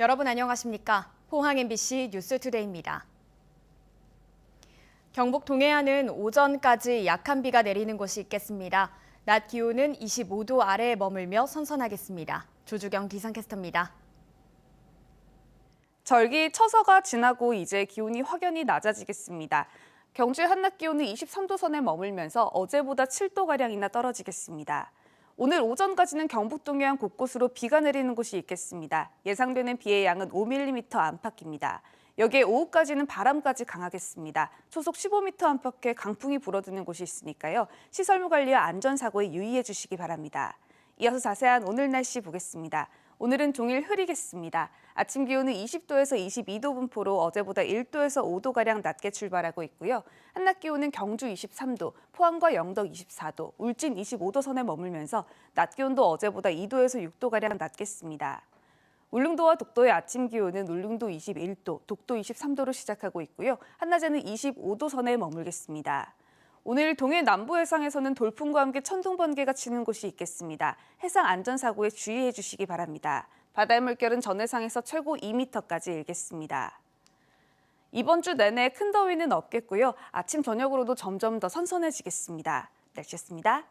여러분 안녕하십니까? 포항 MBC 뉴스투데이입니다. 경북 동해안은 오전까지 약한 비가 내리는 곳이 있겠습니다. 낮 기온은 25도 아래에 머물며 선선하겠습니다. 조주경 기상캐스터입니다. 절기 처서가 지나고 이제 기온이 확연히 낮아지겠습니다. 경주의 한낮 기온은 23도 선에 머물면서 어제보다 7도가량이나 떨어지겠습니다. 오늘 오전까지는 경북 동해안 곳곳으로 비가 내리는 곳이 있겠습니다. 예상되는 비의 양은 5mm 안팎입니다. 여기에 오후까지는 바람까지 강하겠습니다. 초속 15m 안팎의 강풍이 불어드는 곳이 있으니까요. 시설물 관리와 안전사고에 유의해 주시기 바랍니다. 이어서 자세한 오늘 날씨 보겠습니다. 오늘은 종일 흐리겠습니다. 아침 기온은 20도에서 22도 분포로 어제보다 1도에서 5도가량 낮게 출발하고 있고요. 한낮 기온은 경주 23도, 포항과 영덕 24도, 울진 25도 선에 머물면서 낮 기온도 어제보다 2도에서 6도가량 낮겠습니다. 울릉도와 독도의 아침 기온은 울릉도 21도, 독도 23도로 시작하고 있고요. 한낮에는 25도 선에 머물겠습니다. 오늘 동해 남부 해상에서는 돌풍과 함께 천둥 번개가 치는 곳이 있겠습니다. 해상 안전사고에 주의해 주시기 바랍니다. 바다의 물결은 전해상에서 최고 2m까지 일겠습니다. 이번 주 내내 큰 더위는 없겠고요. 아침 저녁으로도 점점 더 선선해지겠습니다. 날씨였습니다.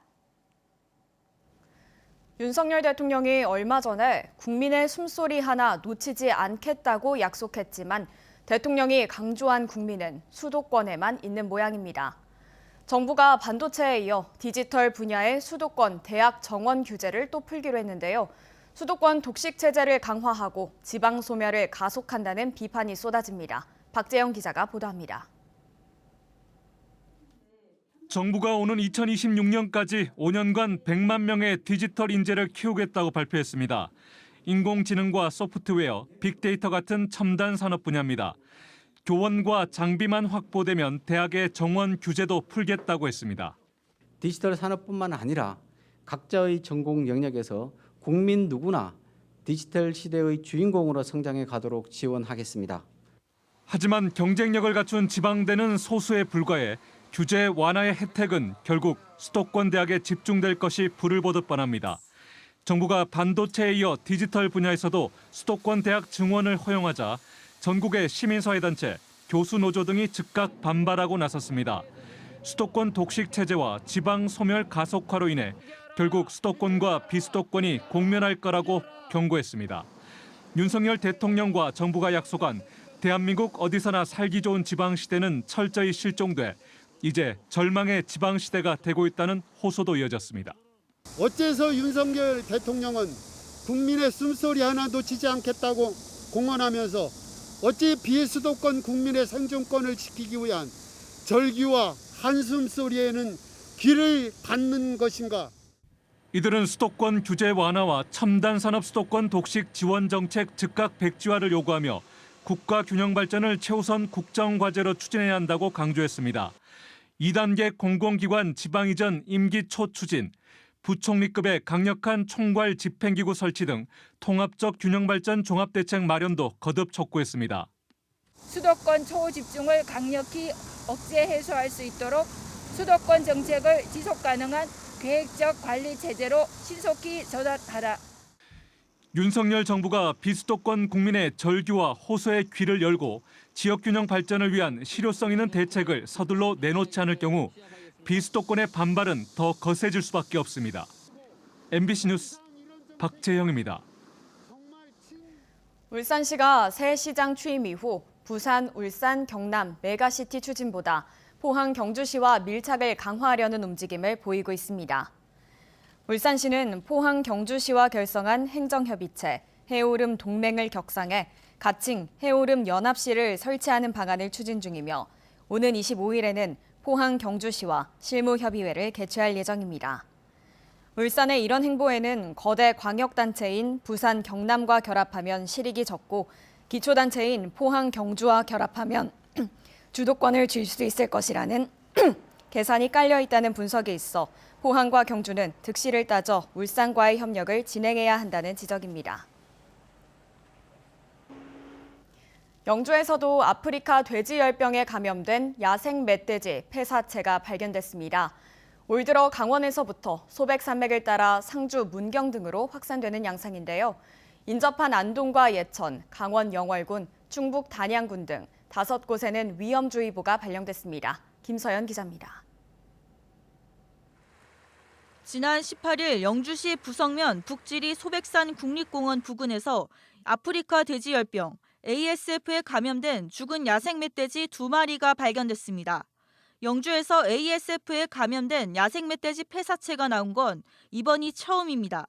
윤석열 대통령이 얼마 전에 국민의 숨소리 하나 놓치지 않겠다고 약속했지만 대통령이 강조한 국민은 수도권에만 있는 모양입니다. 정부가 반도체에 이어 디지털 분야의 수도권 대학 정원 규제를 또 풀기로 했는데요. 수도권 독식 체제를 강화하고 지방 소멸을 가속한다는 비판이 쏟아집니다. 박재영 기자가 보도합니다. 정부가 오는 2026년까지 5년간 100만 명의 디지털 인재를 키우겠다고 발표했습니다. 인공지능과 소프트웨어, 빅데이터 같은 첨단 산업 분야입니다. 교원과 장비만 확보되면 대학의 정원 규제도 풀겠다고 했습니다. 디지털 산업뿐만 아니라 각자의 전공 영역에서 국민 누구나 디지털 시대의 주인공으로 성장해 가도록 지원하겠습니다. 하지만 경쟁력을 갖춘 지방대는 소수에 불과해 규제 완화의 혜택은 결국 수도권 대학에 집중될 것이 불을 보듯 뻔합니다. 정부가 반도체에 이어 디지털 분야에서도 수도권 대학 증원을 허용하자 전국의 시민사회단체, 교수노조 등이 즉각 반발하고 나섰습니다. 수도권 독식 체제와 지방 소멸 가속화로 인해 결국 수도권과 비수도권이 공면할 거라고 경고했습니다. 윤석열 대통령과 정부가 약속한 대한민국 어디서나 살기 좋은 지방시대는 철저히 실종돼 이제 절망의 지방시대가 되고 있다는 호소도 이어졌습니다. 어째서 윤석열 대통령은 국민의 숨소리 하나 놓치지 않겠다고 공언하면서 어찌 비수도권 국민의 생존권을 지키기 위한 절규와 한숨 소리에는 귀를 닫는 것인가? 이들은 수도권 규제 완화와 첨단 산업 수도권 독식 지원 정책 즉각 백지화를 요구하며 국가 균형 발전을 최우선 국정 과제로 추진해야 한다고 강조했습니다. 2단계 공공기관 지방 이전 임기 초 추진, 부총리급의 강력한 총괄 집행기구 설치 등 통합적 균형발전 종합대책 마련도 거듭 촉구했습니다. 수도권 초집중을 강력히 억제 해소할 수 있도록 수도권 정책을 지속 가능한 계획적 관리 체제로 신속히 전환하라. 윤석열 정부가 비수도권 국민의 절규와 호소의 귀를 열고 지역균형 발전을 위한 실효성 있는 대책을 서둘러 내놓지 않을 경우 비수도권의 반발은 더 거세질 수밖에 없습니다. MBC 뉴스 박재영입니다. 울산시가 새 시장 취임 이후 부산, 울산, 경남 메가시티 추진보다 포항, 경주시와 밀착을 강화하려는 움직임을 보이고 있습니다. 울산시는 포항, 경주시와 결성한 행정협의체 해오름 동맹을 격상해 가칭 해오름 연합시를 설치하는 방안을 추진 중이며 오는 25일에는 포항, 경주시와 실무협의회를 개최할 예정입니다. 울산의 이런 행보에는 거대 광역단체인 부산, 경남과 결합하면 실익이 적고 기초단체인 포항, 경주와 결합하면 주도권을 쥘 수 있을 것이라는 계산이 깔려 있다는 분석이 있어 포항과 경주는 득실을 따져 울산과의 협력을 진행해야 한다는 지적입니다. 영주에서도 아프리카 돼지열병에 감염된 야생 멧돼지 폐사체가 발견됐습니다. 올 들어 강원에서부터 소백 산맥을 따라 상주, 문경 등으로 확산되는 양상인데요. 인접한 안동과 예천, 강원 영월군, 충북 단양군 등 5곳에는 위험주의보가 발령됐습니다. 김서연 기자입니다. 지난 18일 영주시 부성면 북지리 소백산 국립공원 부근에서 아프리카 돼지열병 ASF에 감염된 죽은 야생 멧돼지 2마리가 발견됐습니다. 영주에서 ASF에 감염된 야생 멧돼지 폐사체가 나온 건 이번이 처음입니다.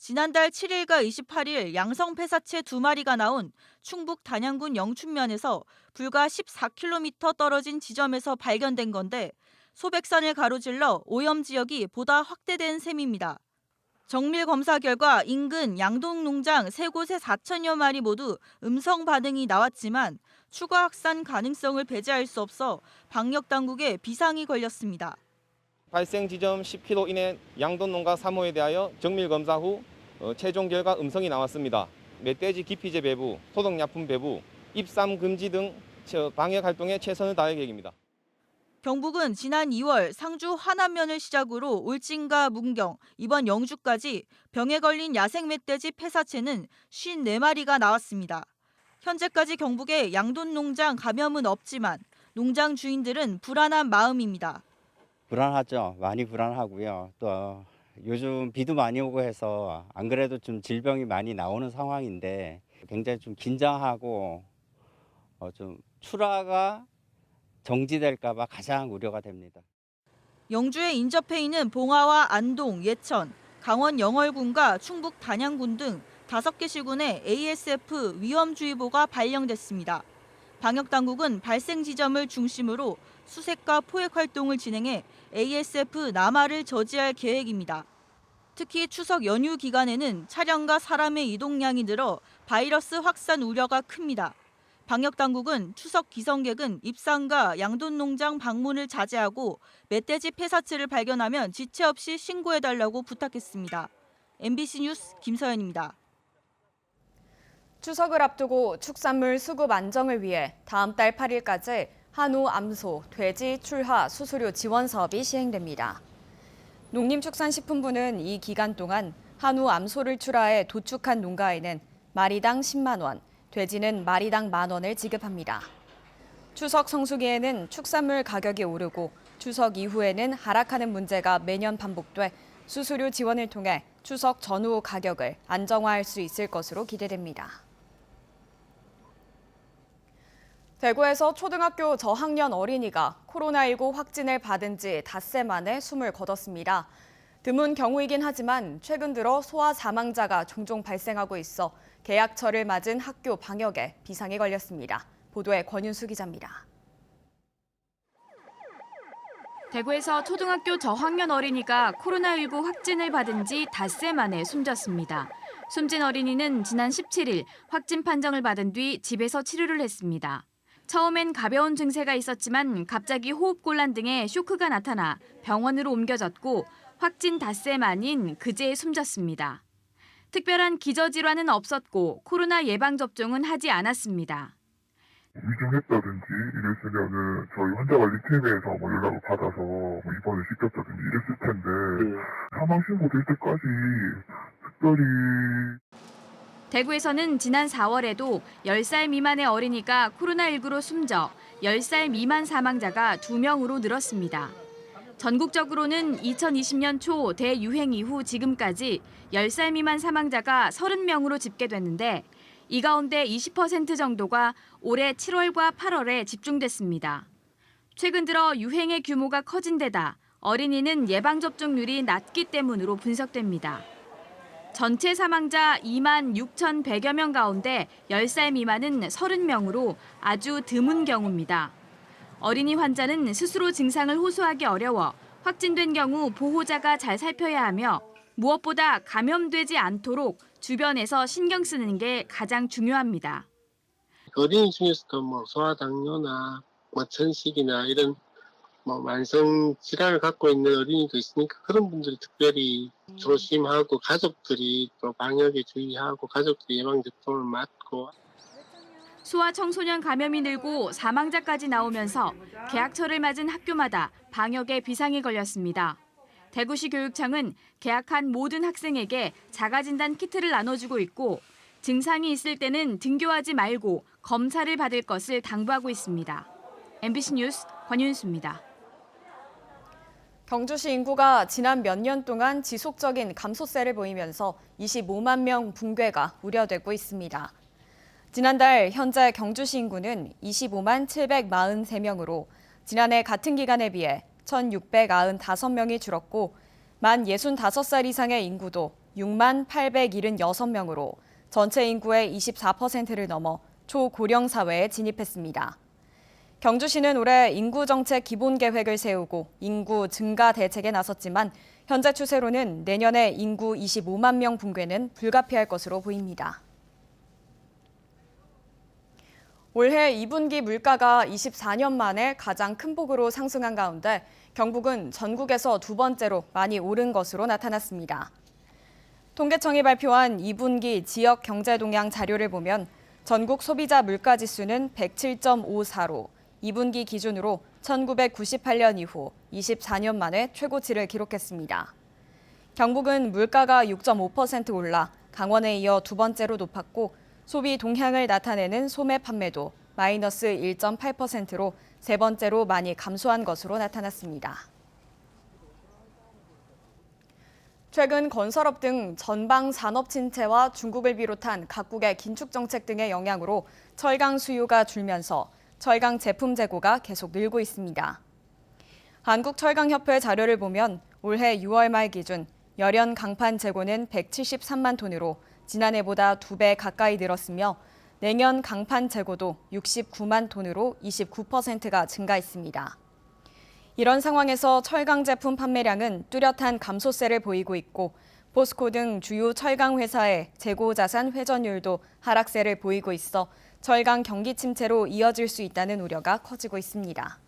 지난달 7일과 28일 양성 폐사체 2마리가 나온 충북 단양군 영춘면에서 불과 14km 떨어진 지점에서 발견된 건데 소백산을 가로질러 오염 지역이 보다 확대된 셈입니다. 정밀 검사 결과 인근 양동 농장 3곳의 4천여 마리 모두 음성 반응이 나왔지만 추가 확산 가능성을 배제할 수 없어 방역 당국에 비상이 걸렸습니다. 발생 지점 10km 이내 양돈 농가 3호에 대하여 정밀 검사 후 최종 결과 음성이 나왔습니다. 멧돼지 기피제 배부, 소독약품 배부, 입산 금지 등 방역 활동에 최선을 다할 계획입니다. 경북은 지난 2월 상주 하남면을 시작으로 울진과 문경, 이번 영주까지 병에 걸린 야생 멧돼지 폐사체는 54마리가 나왔습니다. 현재까지 경북에 양돈 농장 감염은 없지만 농장 주인들은 불안한 마음입니다. 불안하죠. 많이 불안하고요. 또 요즘 비도 많이 오고 해서 안 그래도 좀 질병이 많이 나오는 상황인데 굉장히 좀 긴장하고 좀 출하가 정지될까 봐 가장 우려가 됩니다. 영주에 인접해 있는 봉화와 안동, 예천, 강원 영월군과 충북 단양군 등 5개 시군에 ASF 위험주의보가 발령됐습니다. 방역당국은 발생 지점을 중심으로 수색과 포획 활동을 진행해 ASF 남하를 저지할 계획입니다. 특히 추석 연휴 기간에는 차량과 사람의 이동량이 늘어 바이러스 확산 우려가 큽니다. 방역당국은 추석 기성객은 입산과 양돈 농장 방문을 자제하고 멧돼지 폐사체를 발견하면 지체 없이 신고해달라고 부탁했습니다. MBC 뉴스 김서연입니다. 추석을 앞두고 축산물 수급 안정을 위해 다음 달 8일까지 한우 암소, 돼지 출하 수수료 지원 사업이 시행됩니다. 농림축산식품부는 이 기간 동안 한우 암소를 출하해 도축한 농가에는 마리당 10만 원, 돼지는 마리당 10,000원을 지급합니다. 추석 성수기에는 축산물 가격이 오르고 추석 이후에는 하락하는 문제가 매년 반복돼 수수료 지원을 통해 추석 전후 가격을 안정화할 수 있을 것으로 기대됩니다. 대구에서 초등학교 저학년 어린이가 코로나19 확진을 받은 지 닷새 만에 숨을 거뒀습니다. 드문 경우이긴 하지만 최근 들어 소아 사망자가 종종 발생하고 있어 개학철을 맞은 학교 방역에 비상이 걸렸습니다. 보도에 권윤수 기자입니다. 대구에서 초등학교 저학년 어린이가 코로나19 확진을 받은 지 닷새 만에 숨졌습니다. 숨진 어린이는 지난 17일 확진 판정을 받은 뒤 집에서 치료를 했습니다. 처음엔 가벼운 증세가 있었지만 갑자기 호흡곤란 등의 쇼크가 나타나 병원으로 옮겨졌고 확진 닷새 만인 그제 숨졌습니다. 특별한 기저질환은 없었고 코로나 예방접종은 하지 않았습니다. 위중했다든지 이랬으면은 저희 환자관리팀에서 연락을 받아서 입원을 시켰다든지 이랬을 텐데 사망 신고될 때까지 특별히. 대구에서는 지난 4월에도 10살 미만의 어린이가 코로나19로 숨져 10살 미만 사망자가 2명으로 늘었습니다. 전국적으로는 2020년 초 대유행 이후 지금까지 10살 미만 사망자가 30명으로 집계됐는데 이 가운데 20% 정도가 올해 7월과 8월에 집중됐습니다. 최근 들어 유행의 규모가 커진 데다 어린이는 예방접종률이 낮기 때문으로 분석됩니다. 전체 사망자 26,100여 명 가운데 10살 미만은 30명으로 아주 드문 경우입니다. 어린이 환자는 스스로 증상을 호소하기 어려워 확진된 경우 보호자가 잘 살펴야 하며 무엇보다 감염되지 않도록 주변에서 신경 쓰는 게 가장 중요합니다. 어린이 중에서도 소아당뇨나 천식이나 이런 만성 질환을 갖고 있는 어린이도 있으니까 그런 분들이 특별히 조심하고 가족들이 또 방역에 주의하고 가족들이 예방접종을 맞고. 소아 청소년 감염이 늘고 사망자까지 나오면서 개학철을 맞은 학교마다 방역에 비상이 걸렸습니다. 대구시 교육청은 개학한 모든 학생에게 자가진단 키트를 나눠주고 있고 증상이 있을 때는 등교하지 말고 검사를 받을 것을 당부하고 있습니다. MBC 뉴스 권윤수입니다. 경주시 인구가 지난 몇 년 동안 지속적인 감소세를 보이면서 25만 명 붕괴가 우려되고 있습니다. 지난달 현재 경주시 인구는 25만 743명으로 지난해 같은 기간에 비해 1,695명이 줄었고 만 65살 이상의 인구도 6만 876명으로 전체 인구의 24%를 넘어 초고령 사회에 진입했습니다. 경주시는 올해 인구정책 기본계획을 세우고 인구 증가 대책에 나섰지만 현재 추세로는 내년에 인구 25만 명 붕괴는 불가피할 것으로 보입니다. 올해 2분기 물가가 24년 만에 가장 큰 폭으로 상승한 가운데 경북은 전국에서 두 번째로 많이 오른 것으로 나타났습니다. 통계청이 발표한 2분기 지역 경제 동향 자료를 보면 전국 소비자 물가지수는 107.54로 2분기 기준으로 1998년 이후 24년 만에 최고치를 기록했습니다. 경북은 물가가 6.5% 올라 강원에 이어 두 번째로 높았고 소비 동향을 나타내는 소매 판매도 마이너스 1.8%로 세 번째로 많이 감소한 것으로 나타났습니다. 최근 건설업 등 전방 산업 침체와 중국을 비롯한 각국의 긴축 정책 등의 영향으로 철강 수요가 줄면서 철강 제품 재고가 계속 늘고 있습니다. 한국철강협회 자료를 보면 올해 6월 말 기준 열연 강판 재고는 173만 톤으로 지난해보다 2배 가까이 늘었으며 내년 강판 재고도 69만 톤으로 29%가 증가했습니다. 이런 상황에서 철강 제품 판매량은 뚜렷한 감소세를 보이고 있고 포스코 등 주요 철강 회사의 재고 자산 회전율도 하락세를 보이고 있어 철강 경기 침체로 이어질 수 있다는 우려가 커지고 있습니다.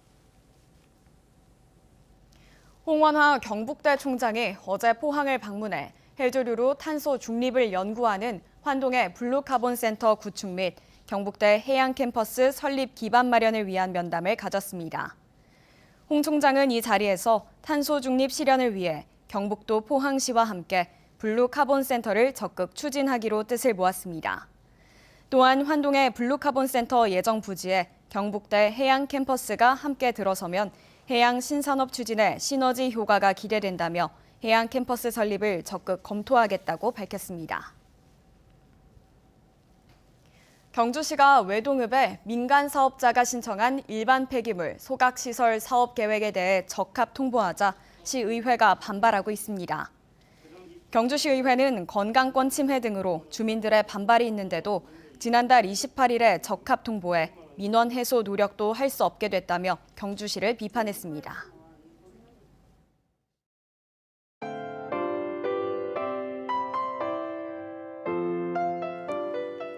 홍원하 경북대 총장이 어제 포항을 방문해 해조류로 탄소 중립을 연구하는 환동의 블루카본 센터 구축 및 경북대 해양 캠퍼스 설립 기반 마련을 위한 면담을 가졌습니다. 홍 총장은 이 자리에서 탄소 중립 실현을 위해 경북도 포항시와 함께 블루카본 센터를 적극 추진하기로 뜻을 모았습니다. 또한 환동의 블루카본 센터 예정 부지에 경북대 해양 캠퍼스가 함께 들어서면 해양 신산업 추진에 시너지 효과가 기대된다며 해양 캠퍼스 설립을 적극 검토하겠다고 밝혔습니다. 경주시가 외동읍에 민간 사업자가 신청한 일반 폐기물 소각시설 사업 계획에 대해 적합 통보하자 시의회가 반발하고 있습니다. 경주시의회는 건강권 침해 등으로 주민들의 반발이 있는데도 지난달 28일에 적합 통보에 민원 해소 노력도 할 수 없게 됐다며 경주시를 비판했습니다.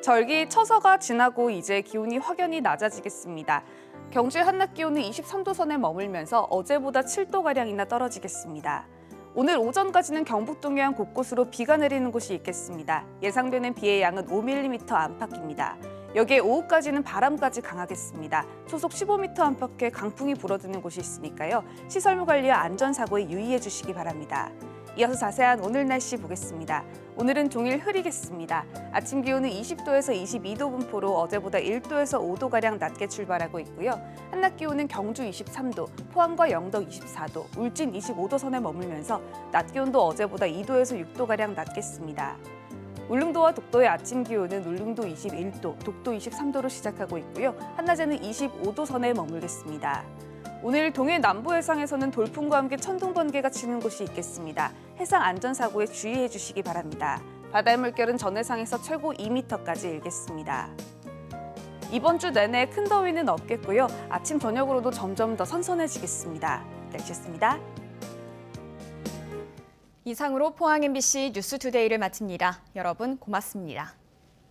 절기 처서가 지나고 이제 기온이 확연히 낮아지겠습니다. 경주의 한낮 기온은 23도 선에 머물면서 어제보다 7도가량이나 떨어지겠습니다. 오늘 오전까지는 경북 동해안 곳곳으로 비가 내리는 곳이 있겠습니다. 예상되는 비의 양은 5mm 안팎입니다. 여기에 오후까지는 바람까지 강하겠습니다. 초속 15m 안팎의 강풍이 불어드는 곳이 있으니까요. 시설물 관리와 안전사고에 유의해 주시기 바랍니다. 이어서 자세한 오늘 날씨 보겠습니다. 오늘은 종일 흐리겠습니다. 아침 기온은 20도에서 22도 분포로 어제보다 1도에서 5도가량 낮게 출발하고 있고요. 한낮 기온은 경주 23도, 포항과 영덕 24도, 울진 25도 선에 머물면서 낮 기온도 어제보다 2도에서 6도가량 낮겠습니다. 울릉도와 독도의 아침 기온은 울릉도 21도, 독도 23도로 시작하고 있고요. 한낮에는 25도 선에 머물겠습니다. 오늘 동해 남부 해상에서는 돌풍과 함께 천둥 번개가 치는 곳이 있겠습니다. 해상 안전사고에 주의해 주시기 바랍니다. 바다의 물결은 전해상에서 최고 2m까지 일겠습니다. 이번 주 내내 큰 더위는 없겠고요. 아침 저녁으로도 점점 더 선선해지겠습니다. 날씨였습니다. 이상으로 포항 MBC 뉴스투데이를 마칩니다. 여러분 고맙습니다.